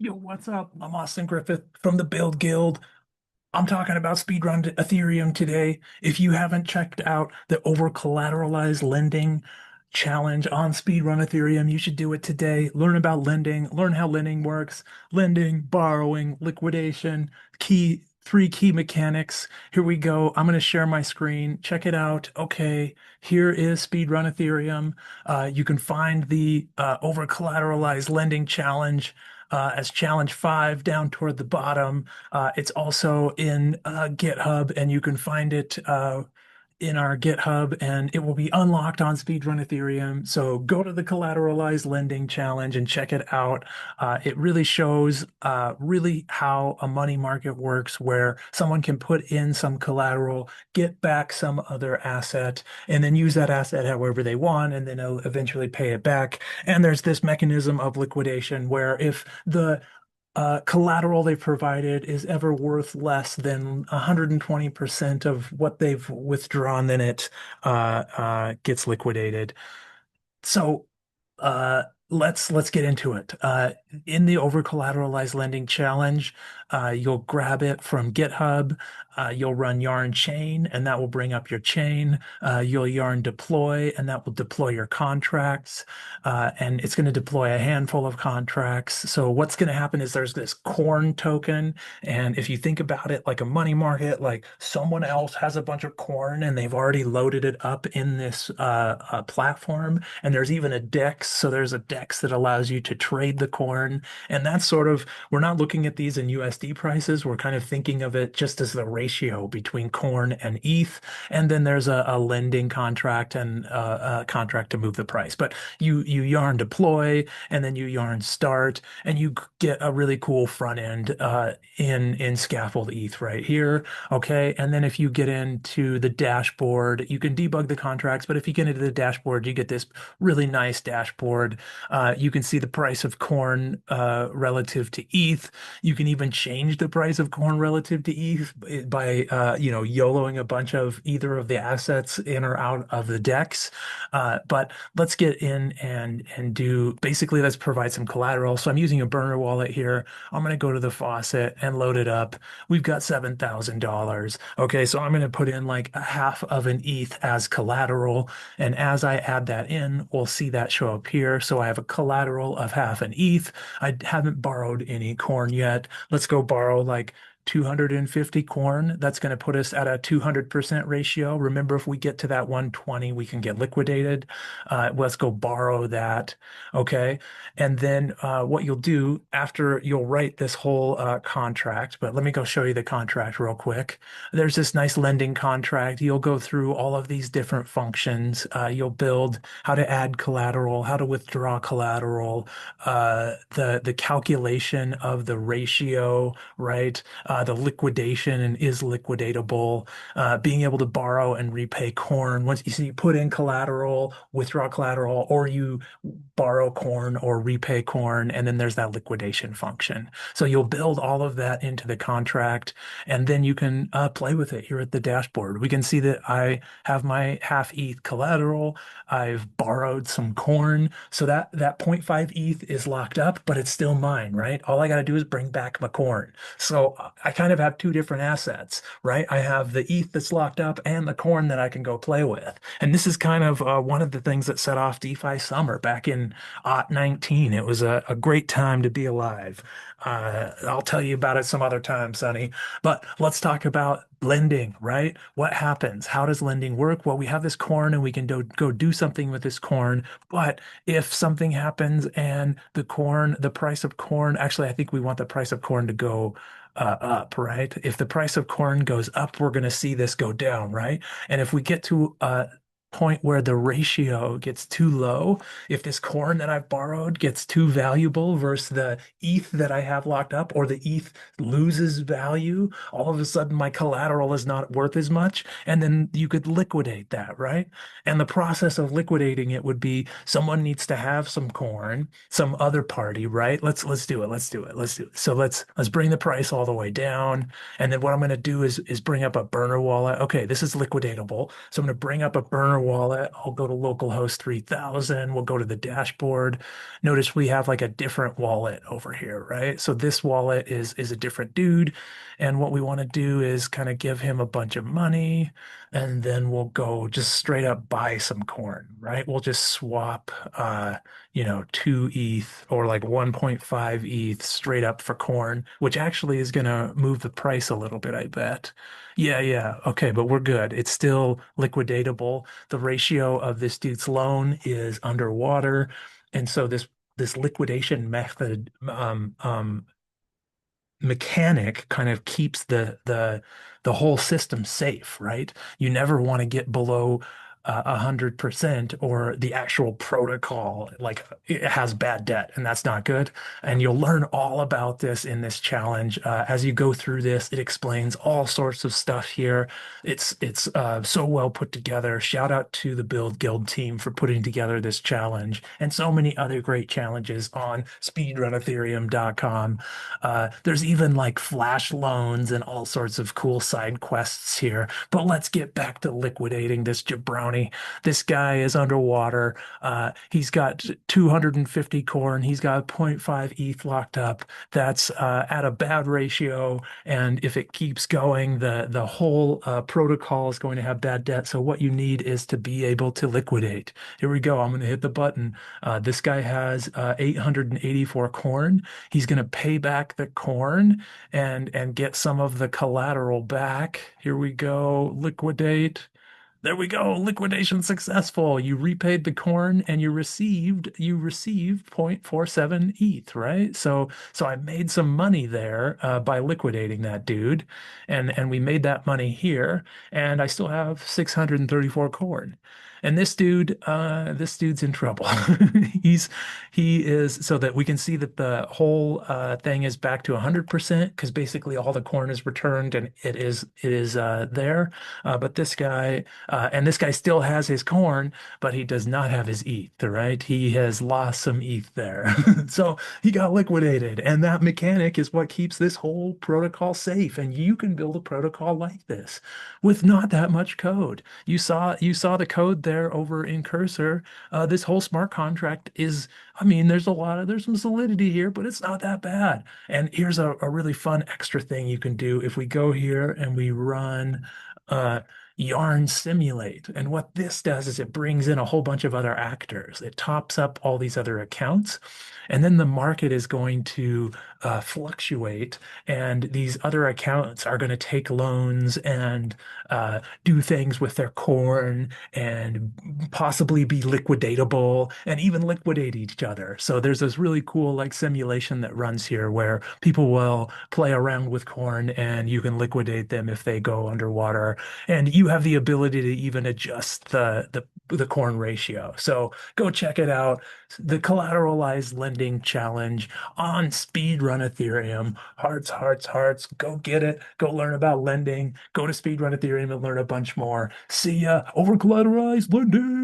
Yo, what's up? I'm Austin Griffith from the Build Guild. I'm talking about speedrun Ethereum today. If you haven't checked out the over collateralized lending challenge on speedrun Ethereum, you should do it today. Learn about lending, learn how lending works, lending, borrowing, liquidation, three key mechanics. Here we go. I'm going to share my screen. Check it out. Okay, here is speedrun Ethereum. You can find the over collateralized lending challenge as challenge 5 down toward the bottom. It's also in GitHub, and you can find it in our GitHub, and it will be unlocked on Speedrun Ethereum. So go to the Collateralized Lending Challenge and check it out. It really shows really how a money market works, where someone can put in some collateral, get back some other asset, and then use that asset however they want, and then they'll eventually pay it back. And there's this mechanism of liquidation where if the collateral they provided is ever worth less than 120% of what they've withdrawn, then it gets liquidated. So let's get into it. In the over collateralized lending challenge, you'll grab it from GitHub. You'll run yarn chain, and that will bring up your chain. You'll yarn deploy, and that will deploy your contracts. And it's going to deploy a handful of contracts. So what's going to happen is there's this corn token, and if you think about it like a money market, like someone else has a bunch of corn and they've already loaded it up in this platform, and there's even a DEX. So there's a DEX that allows you to trade the corn, and that's sort of we're not looking at these in USD prices. We're kind of thinking of it just as the ratio between corn and ETH. And then there's a lending contract and a contract to move the price. But you yarn deploy, and then you yarn start, and you get a really cool front end in scaffold ETH right here. Okay. And then if you get into the dashboard, you can debug the contracts. But if you get into the dashboard, you get this really nice dashboard. You can see the price of corn relative to ETH. You can even change the price of corn relative to ETH by YOLOing a bunch of either of the assets in or out of the DEX. But let's get in and do basically let's provide some collateral. So I'm using a burner wallet here. I'm going to go to the faucet and load it up. We've got $7,000. Okay, so I'm going to put in like a half of an ETH as collateral. And as I add that in, we'll see that show up here. So I have a collateral of half an ETH. I haven't borrowed any corn yet. Let's go borrow like 250 corn. That's going to put us at a 200% ratio. Remember, if we get to that 120, we can get liquidated. Let's go borrow that. Okay. And then what you'll do after you'll write this whole contract, but let me go show you the contract real quick. There's this nice lending contract. You'll go through all of these different functions. You'll build how to add collateral, how to withdraw collateral, the calculation of the ratio, right? The liquidation and is liquidatable, being able to borrow and repay corn. Once you see you put in collateral, withdraw collateral, or you borrow corn or repay corn, and then there's that liquidation function. So you'll build all of that into the contract, and then you can play with it here at the dashboard. We can see that I have my half ETH collateral. I've borrowed some corn, so that 0.5 ETH is locked up, but it's still mine, right? All I got to do is bring back my corn. So I kind of have two different assets, right? I have the ETH that's locked up and the corn that I can go play with. And this is kind of one of the things that set off DeFi summer back in 19. It was a great time to be alive. I'll tell you about it some other time, Sonny. But let's talk about lending, right? What happens? How does lending work? Well, we have this corn and we can go do something with this corn. But if something happens and the price of corn, actually, I think we want the price of corn to go up, right? If the price of corn goes up, we're going to see this go down, right? And if we get to a point where the ratio gets too low, if this corn that I've borrowed gets too valuable versus the ETH that I have locked up, or the ETH loses value, all of a sudden my collateral is not worth as much, and then you could liquidate that, right? And the process of liquidating it would be someone needs to have some corn, some other party, right? Let's do it. Let's do it. Let's do it. So let's bring the price all the way down. And then what I'm going to do is bring up a burner wallet. Okay, this is liquidatable. So I'm going to bring up a burner wallet, I'll go to localhost 3000. We'll go to the dashboard. Notice we have like a different wallet over here, right? So this wallet is a different dude. And what we want to do is kind of give him a bunch of money, and then we'll go just straight up buy some corn, right? We'll just swap 2 ETH or like 1.5 ETH straight up for corn, which actually is going to move the price a little bit, I bet. Yeah, yeah. Okay, but we're good. It's still liquidatable. The ratio of this dude's loan is underwater. And so this liquidation method mechanic kind of keeps the whole system safe, right? You never want to get below 100% or the actual protocol like it has bad debt, and that's not good. And you'll learn all about this in this challenge. As you go through this, it explains all sorts of stuff here. It's so well put together. Shout out to the Build Guild team for putting together this challenge and so many other great challenges on speedrunethereum.com. There's even like flash loans and all sorts of cool side quests here. But let's get back to liquidating this jabroni. This guy is underwater. He's got 250 corn. He's got zero point 0.5 ETH locked up. That's at a bad ratio. And if it keeps going, the whole protocol is going to have bad debt. So what you need is to be able to liquidate. Here we go. I'm going to hit the button. This guy has 884 corn. He's going to pay back the corn and get some of the collateral back. Here we go. Liquidate. There we go. Liquidation successful. You repaid the corn and you received 0.47 ETH, right? So I made some money there by liquidating that dude, and we made that money here, and I still have 634 corn. And this dude's in trouble. He's he is so that we can see that the whole thing is back to 100% because basically all the corn is returned and it is there. But this guy still has his corn, but he does not have his ETH, right? He has lost some ETH there. So he got liquidated. And that mechanic is what keeps this whole protocol safe. And you can build a protocol like this with not that much code. You saw the code there over in Cursor. This whole smart contract is, I mean, there's some solidity here, but it's not that bad. And here's a really fun extra thing you can do. If we go here and we run uh, Yarn Simulate. And what this does is it brings in a whole bunch of other actors. It tops up all these other accounts. And then the market is going to fluctuate, and these other accounts are going to take loans and do things with their corn and possibly be liquidatable and even liquidate each other. So there's this really cool like simulation that runs here where people will play around with corn and you can liquidate them if they go underwater, and you have the ability to even adjust the corn ratio. So go check it out. The collateralized lending challenge on Speedrun Ethereum. Hearts, hearts, hearts. Go get it. Go learn about lending. Go to Speedrun Ethereum and learn a bunch more. See ya over collateralized lending.